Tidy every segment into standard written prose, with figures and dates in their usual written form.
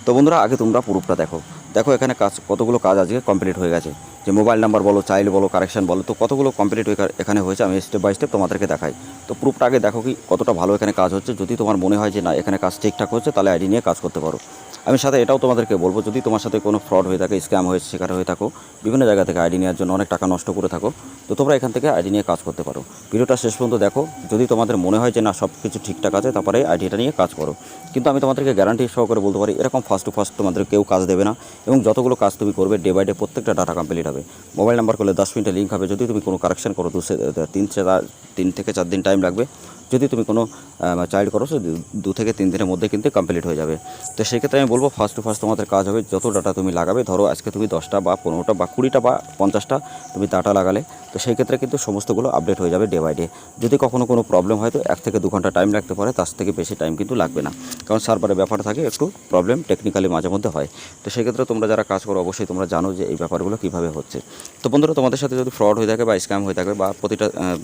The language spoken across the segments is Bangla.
তো বন্ধুরা, আগে তোমরা প্রুফটা দেখো। দেখো এখানে কতগুলো কাজ আজকে কমপ্লিট হয়ে গেছে। যে মোবাইল নাম্বার বলো, চাইল্ড বলো, কারেকশন বলো, তো কতগুলো কমপ্লিট এখানে হয়েছে। আমি স্টেপ বাই স্টেপ তোমাদেরকে দেখাই। তো প্রুফটা আগে দেখো কি কতটা ভালো এখানে কাজ হচ্ছে। যদি তোমার মনে হয় যে না এখানে কাজ ঠিকঠাক হচ্ছে, তাহলে আইডি নিয়ে কাজ করতে পারো। আমি সাথে এটাও তোমাদেরকে বলবো, যদি তোমার সাথে কোনো ফ্রড হয়ে থাকে, স্ক্যাম হয়ে শিকার হয়ে থাকো, বিভিন্ন জায়গা থেকে আইডি নেওয়ার জন্য অনেক টাকা নষ্ট করে থাকো, তো তোমরা এখান থেকে আইডি নিয়ে কাজ করতে পারো। ভিডিওটা শেষ পর্যন্ত দেখো। যদি তোমাদের মনে হয় যে না সব কিছু ঠিকঠাক আছে, তারপরে আইডিটা নিয়ে কাজ করো। কিন্তু আমি তোমাদেরকে গ্যারান্টি সহকারে বলতে পারি, এরকম ফার্স্ট টু ফার্স্ট তোমাদের কেউ কাজ দেবে না। এবং যতগুলো কাজ তুমি করবে ডে বাই ডে প্রত্যেকটা ডাটা কমপ্লিট হবে। মোবাইল নাম্বার করলে 10 মিনিটে লিঙ্ক হবে। যদি তুমি কোনো কারেকশন করো 3 থেকে 4 দিন টাইম লাগবে। যদি তুমি কোনো চাইল্ড করো, সে 2 থেকে 3 দিনের মধ্যে কিন্তু কমপ্লিট হয়ে যাবে। তো সেই ক্ষেত্রে আমি বলবো ফার্স্ট টু ফার্স্ট তোমাদের কাজ হবে। যত ডাটা তুমি লাগাবে, ধরো আজকে তুমি 10টা বা 15টা বা 20টা বা 50টা তুমি ডাটা লাগালে, তো সেই ক্ষেত্রে কিন্তু সমস্তগুলো আপডেট হয়ে যাবে ডে বাই ডে। যদি কখনো কোনো প্রবলেম হয়, তো 1 থেকে 2 ঘন্টা টাইম লাগতে পারে, তার থেকে বেশি টাইম কিন্তু লাগবে না। কারণ সার্ভারের ব্যাপার থাকে, একটু প্রবলেম টেকনিক্যালি মাঝে মধ্যে হয়। তো সেক্ষেত্রে তোমরা যারা কাজ করো অবশ্যই তোমরা জানো যে এই ব্যাপারগুলো কীভাবে হচ্ছে। তো বন্ধুরা, তোমাদের সাথে যদি ফ্রড হয়ে থাকে বা স্ক্যাম হয়ে থাকে বা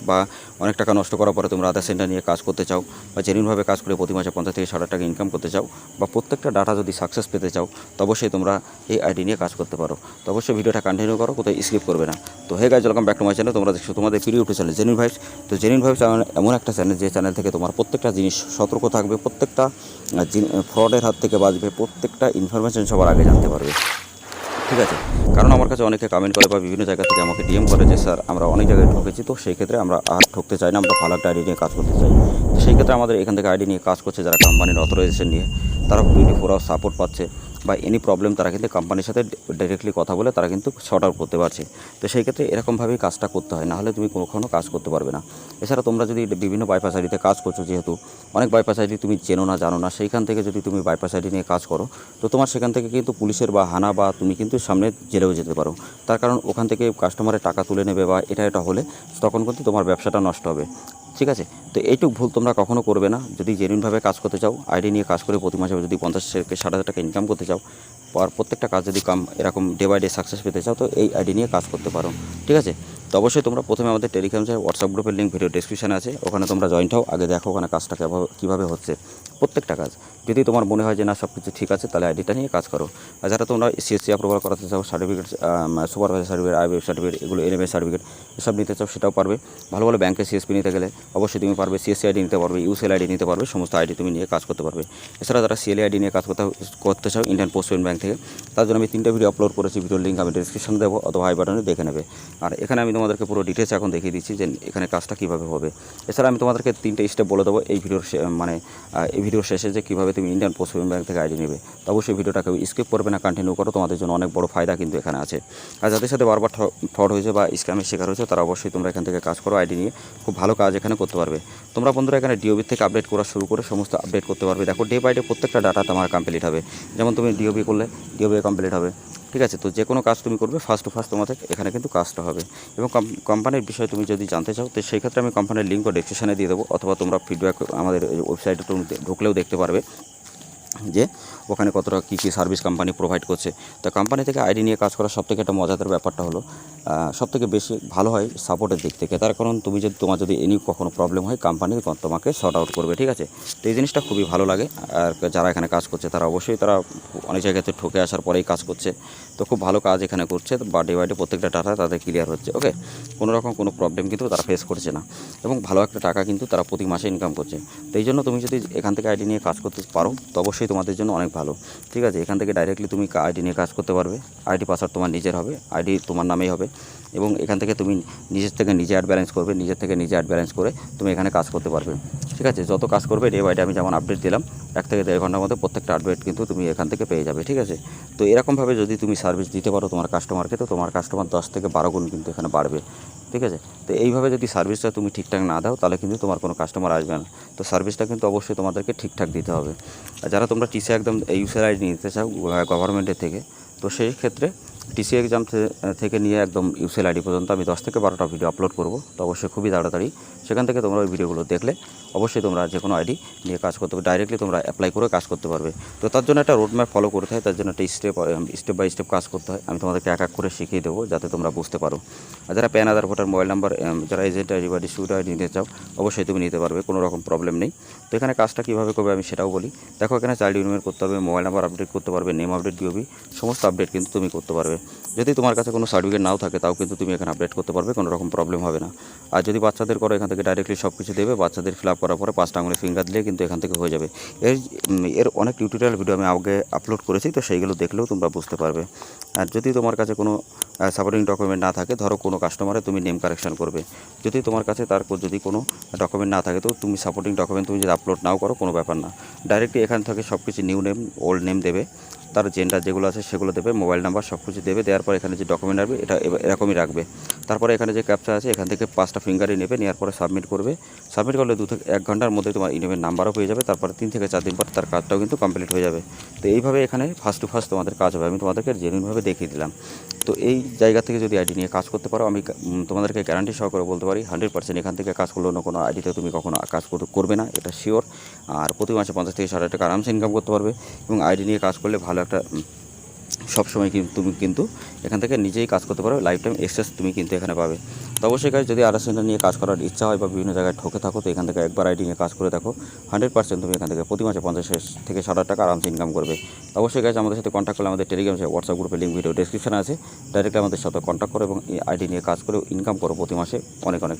বা অনেক টাকা নষ্ট করার পরে তোমরা আধার সেন্টার নিয়ে কাজ করতে চাও, বা জেনুইনভাবে কাজ করে প্রতি মাসে 50 থেকে 60 টাকা ইনকাম করতে চাও, বা প্রত্যেকটা ডাটা যদি সাকসেস পেতে চাও, তো অবশ্যই তোমরা এই আইডি নিয়ে কাজ করতে পারো। তো অবশ্যই ভিডিওটা কন্টিনিউ করো, কোথায় স্কিপ করবে না। তো hey guys, welcome back to my channel. তোমরা দেখছো তোমাদের প্রিয় ইউটিউব চ্যানেল জেনুইন ভাইবস। তো জেনুইন ভাইবস এমন একটা চ্যানেল, যে চ্যানেল থেকে তোমার প্রত্যেকটা জিনিস সতর্ক থাকবে, প্রত্যেকটা ফ্রডের হাত থেকে বাঁচবে, প্রত্যেকটা ইনফরমেশন সবার আগে জানতে পারবে। ঠিক আছে? কারণ আমার কাছে অনেকে কমেন্ট করে বা বিভিন্ন জায়গা থেকে আমাকে ডিএম করে যে স্যার আমরা অনেক জায়গায় ঠকেছি, তো সেই ক্ষেত্রে আমরা আর ঠকতে চাই না, আমরা ভালো একটা আইডি নিয়ে কাজ করতে চাই। তো সেই ক্ষেত্রে আমাদের এখান থেকে আইডি নিয়ে কাজ করছে যারা কোম্পানির অথরাইজেশন নিয়ে, তারা 24 আওয়ার সাপোর্ট পাচ্ছে, বা এনি প্রবলেম তারা কিন্তু কোম্পানির সাথে ডাইরেক্টলি কথা বলে তারা কিন্তু শর্ট আউট করতে পারছে। তো সেই ক্ষেত্রে এরকমভাবেই কাজটা করতে হয়, নাহলে তুমি কখনো কাজ করতে পারবে না। এছাড়া তোমরা যদি বিভিন্ন বাইপাস আইডিতে কাজ করছো, যেহেতু অনেক বাইপাস আইডি তুমি চেনো না, জানো না, সেইখান থেকে যদি তুমি বাইপাস আইডি নিয়ে কাজ করো, তো তোমার সেখান থেকে কিন্তু পুলিশের বা হানা বা তুমি কিন্তু সামনে জেলেও যেতে পারো। তার কারণ ওখান থেকে কাস্টমারের টাকা তুলে নেবে, বা এটা হলে তখন কিন্তু তোমার ব্যবসাটা নষ্ট হবে। ঠিক আছে? তো এইটুকু ভুল তোমরা কখনো করবে না। যদি জেনুইনভাবে কাজ করতে চাও, আইডি নিয়ে কাজ করে প্রতি মাসে যদি 50 থেকে 60 হাজার টাকা ইনকাম করতে চাও, আর প্রত্যেকটা কাজ যদি এরকম ডে বাই ডে সাকসেস পেতে চাও, তো এই আইডি নিয়ে কাজ করতে পারো। ঠিক আছে? তো অবশ্যই তোমরা প্রথমে আমাদের টেলিগ্রাম হোয়াটসঅ্যাপ গ্রুপের লিঙ্ক ভিডিও ডেসক্রিপশানে আছে, ওখানে তোমরা জয়েন্ট হও। আগে দেখো ওখানে কাজটা কীভাবে হচ্ছে, প্রত্যেকটা কাজ। যদি তোমার মনে হয় যে না সব কিছু ঠিক আছে, তাহলে আইডিটা নিয়ে কাজ করো। আর যারা তোমরা সিএসসি অ্যাপ্রুভাল করাতে চাও, certificate, supervisor certificate, IBF certificate, এগুলো এনএমএস সার্টিফিকেট এসব নিতে চাও, সেটাও পারবে। ভালো ভালো ব্যাংকে সিএসপি নিতে গেলে অবশ্যই তুমি পারবে। সিএসসি আইডি নিতে পারবে, ইউসিএল আইডি নিতে পারবে, সমস্ত আইডি তুমি নিয়ে কাজ করতে পারবে। এছাড়া যারা সিএলএ আইডি নিয়ে কাজ করতে চাও ইন্ডিয়ান পোস্ট পেমেন্ট ব্যাংক থেকে, তার জন্য আমি 3টা ভিডিও আপলোড করেছি। ভিডিওর লিঙ্ক আমি ডিসক্রিপশনে দেবো, অথবা আই বাটনে দেখে নেবে। আর এখানে আমি তোমাদেরকে পুরো ডিটেলস এখন দেখিয়ে দিচ্ছি যে এখানে কাজটা কীভাবে হবে। এছাড়া আমি তোমাদেরকে 3টে স্টেপ বলে দেবো এই ভিডিওর শেষে, যে কীভাবে তুমি ইন্ডিয়ান পোস্ট পেমেন্ট ব্যাংক থেকে আইডি নেবে। তো অবশ্যই ভিডিওটা কেউ স্কিপ করবে না, কন্টিনিউ করো। তোমাদের জন্য অনেক বড় ফায়দা কিন্তু এখানে আছে। আর যাদের সাথে বারবার ফ্রড হয়েছে বা স্ক্যামের শিকার হয়েছে, তারা অবশ্যই তোমরা এখান থেকে কাজ করো, আইডি নিয়ে খুব ভালো কাজ এখানে করতে পারবে। তোমরা বন্ধুরা এখানে ডিওবি থেকে আপডেট করা শুরু করে সমস্ত আপডেট করতে পারবে। দেখো ডে বাই ডে প্রত্যেকটা ডাটা তোমার কমপ্লিট হবে। যেমন তুমি ডিওবি করলে ডিওবি কমপ্লিট হবে। ঠিক আছে? তো যে কোনো কাজ তুমি করবে ফার্স্ট টু ফার্স্ট তোমাদের এখানে কিন্তু কাজটা হবে। এবং কোম্পানির বিষয়ে তুমি যদি জানতে চাও, তো সেই ক্ষেত্রে আমি কোম্পানির লিঙ্কও ডেসক্রিপশনে দিয়ে দেবো, অথবা তোমরা ফিডব্যাক আমাদের ওয়েবসাইটে ঢুকলেও দেখতে পারবে যে ওখানে কতটা কী সার্ভিস কোম্পানি প্রোভাইড করছে। তো কোম্পানি থেকে আইডি নিয়ে কাজ করার সবথেকে একটা মজাদার ব্যাপারটা হলো, সবথেকে বেশি ভালো হয় সাপোর্টের দিক থেকে। তার কারণ তোমার যদি কখনো প্রবলেম হয়, কোম্পানি তোমাকে শর্ট আউট করবে। ঠিক আছে? তো এই জিনিসটা খুবই ভালো লাগে। আর যারা এখানে কাজ করছে তারা অবশ্যই অনেক জায়গাতে ঠকে আসার পরেই কাজ করছে। তো খুব ভালো কাজ এখানে করছে, বা ডে বাই ডে প্রত্যেকটা ডাটা তাদের ক্লিয়ার হচ্ছে। ওকে? কোনো প্রবলেম কিন্তু তারা ফেস করছে না, এবং ভালো একটা টাকা কিন্তু তারা প্রতি মাসে ইনকাম করছে। তো এই জন্য তুমি যদি এখান থেকে আইডি নিয়ে কাজ করতে পারো, তো অবশ্যই তোমাদের জন্য অনেক ভালো। ঠিক আছে? এখান থেকে ডাইরেক্টলি তুমি আইডি নিয়ে কাজ করতে পারবে। আইডি পাসওয়ার্ড তোমার নিজের হবে, আইডি তোমার নামেই হবে, এবং এখান থেকে তুমি নিজের থেকে নিজে অ্যাড ব্যালেন্স করবে, নিজের থেকে নিজে অ্যাড ব্যালেন্স করে তুমি এখানে কাজ করতে পারবে। ঠিক আছে? যত কাজ করবে ডে বাই ডে, আমি যেমন আপডেট দিলাম 1 থেকে 1.5 ঘন্টার মধ্যে প্রত্যেকটা আপডেট কিন্তু তুমি এখান থেকে পেয়ে যাবে। ঠিক আছে? তো এরকমভাবে যদি তুমি সার্ভিস দিতে পারো তোমার কাস্টমারকে, তো তোমার কাস্টমার 10 থেকে 12 গুণ কিন্তু এখানে বাড়বে। ঠিক আছে? তো এইভাবে যদি সার্ভিসটা তুমি ঠিকঠাক না দাও, তাহলে কিন্তু তোমার কোনো কাস্টমার আসবে না। তো সার্ভিসটা কিন্তু অবশ্যই তোমাদেরকে ঠিকঠাক দিতে হবে। আর যারা তোমরা টিসি একদম ইউসার আইডি নিতে চাও গভর্নমেন্টের থেকে, তো সেই ক্ষেত্রে টিসি এক্সাম থেকে নিয়ে একদম ইউসিএল আইডি পর্যন্ত আমি 10 থেকে 12টা ভিডিও আপলোড করব। তো অবশ্যই খুবই তাড়াতাড়ি সেখান থেকে তোমরা ওই ভিডিওগুলো দেখলে অবশ্যই তোমরা যে কোনো আইডি নিয়ে কাজ করতে পারবে, ডাইরেক্টলি তোমরা অ্যাপ্লাই করে কাজ করতে পারবে। তো তার জন্য একটা রোড ম্যাপ ফলো করতে হয়, তার জন্য একটা স্টেপ বাই স্টেপ কাজ করতে হয়। আমি তোমাদেরকে এক এক করে শিখিয়ে দেবো যাতে তোমরা বুঝতে পারো। আর যারা প্যান, আধার, ভোটার, মোবাইল নাম্বার, যারা এজেন্ট আইডি বা ডিস্ট্রিবিউটর আইডি নিতে চাও অবশ্যই তুমি নিতে পারবে, কোনো রকম প্রবলেম নেই। তো এখানে কাজটা কীভাবে করবে আমি সেটাও বলি। দেখো এখানে চাইল্ড ইউনিয়ন করতে পারবে, মোবাইল নাম্বার আপডেট করতে পারবে, নেম আপডেট, ডিওবি সমস্ত আপডেট কিন্তু তুমি করতে পারবে। যদি তোমার কাছে কোনো সার্টিফিকেট নাও থাকে তাও কিন্তু তুমি এখানে আপডেট করতে পারবে, কোনো রকম প্রবলেম হবে না। আর যদি বাচ্চাদের করো এখান থেকে ডাইরেক্টলি সব কিছু দেবে, বাচ্চাদের ফিল আপ করার পরে 5টা আঙুলে ফিঙ্গার দিলে কিন্তু এখান থেকে হয়ে যাবে। এর অনেক টিউটোরিয়াল ভিডিও আমি আগে আপলোড করেছি, তো সেইগুলো দেখলেও তোমরা বুঝতে পারবে। আর যদি তোমার কাছে কোনো সাপোর্টিং ডকুমেন্ট না থাকে, ধরো কোনো কাস্টমারে তুমি নেম কারেকশন করবে, যদি তোমার কাছে যদি কোনো ডকুমেন্ট না থাকে তো তুমি সাপোর্টিং ডকুমেন্ট তুমি যদি আপলোড নাও করো কোনো ব্যাপার না, ডাইরেক্টলি এখান থেকে সব কিছু নিউ নেম, ওল্ড নেম দেবে, তার জেন্ডার যেগুলো আছে সেগুলো দেবে, মোবাইল নাম্বার সব কিছু দেবে। দেওয়ার পর এখানে যে ডকুমেন্ট আসবে এটা এরকমই রাখবে। তারপরে এখানে যে ক্যাপচা আছে এখান থেকে 5টা ফিঙ্গারই নেবে, নেওয়ার পরে সাবমিট করবে। সাবমিট করলে 2 থেকে 1 ঘন্টার মধ্যে তোমার ইমেল নাম্বারও পেয়ে যাবে। তারপরে 3 থেকে 4 দিন পর তার কাজটাও কিন্তু কমপ্লিট হয়ে যাবে। তো এইভাবে এখানে ফার্স্ট টু ফার্স্ট তোমাদের কাজ হবে, আমি তোমাদেরকে জেনুইনভাবে দেখিয়ে দিলাম। তো এই জায়গা থেকে যদি আইডি নিয়ে কাজ করতে পারো আমি তোমাদেরকে গ্যারান্টি সহকারে বলতে পারি 100% এখান থেকে কাজ করলে অন্য কোনো আইডিতে তুমি কখনো কাজ করবে না, এটা শিওর। আর প্রতি মাসে 50 থেকে 60 টাকা আরামসে ইনকাম করতে পারবে। এবং আইডি নিয়ে কাজ করলে ভালো একটা সবসময় তুমি কিন্তু এখান থেকে নিজেই কাজ করতে পারো, লাইফ টাইম এক্সেস তুমি কিন্তু এখানে পাবে। তো অবশ্যই কাজ যদি আদার সেন্টার নিয়ে কাজ করার ইচ্ছা হয় বা বিভিন্ন জায়গায় ঠকে থাকো তো এখান থেকে একবার আইডি নিয়ে কাজ করে দেখো, 100% তুমি এখান থেকে প্রতি মাসে 50 থেকে 60 টাকা আরামসে ইনকাম করবে। অবশ্যই কাজ আমাদের সাথে কন্ট্যাক্ট করলে আমাদের টেলিগ্রাম হোয়াটসঅ্যাপ গ্রুপে লিঙ্ক ভিডিও ডেসক্রিপশনে আছে, ডাইরেক্টলি আমাদের সাথে কন্ট্যাক্ট করো এবং এই আইডি নিয়ে কাজ করে ইনকাম করো প্রতি মাসে অনেক অনেক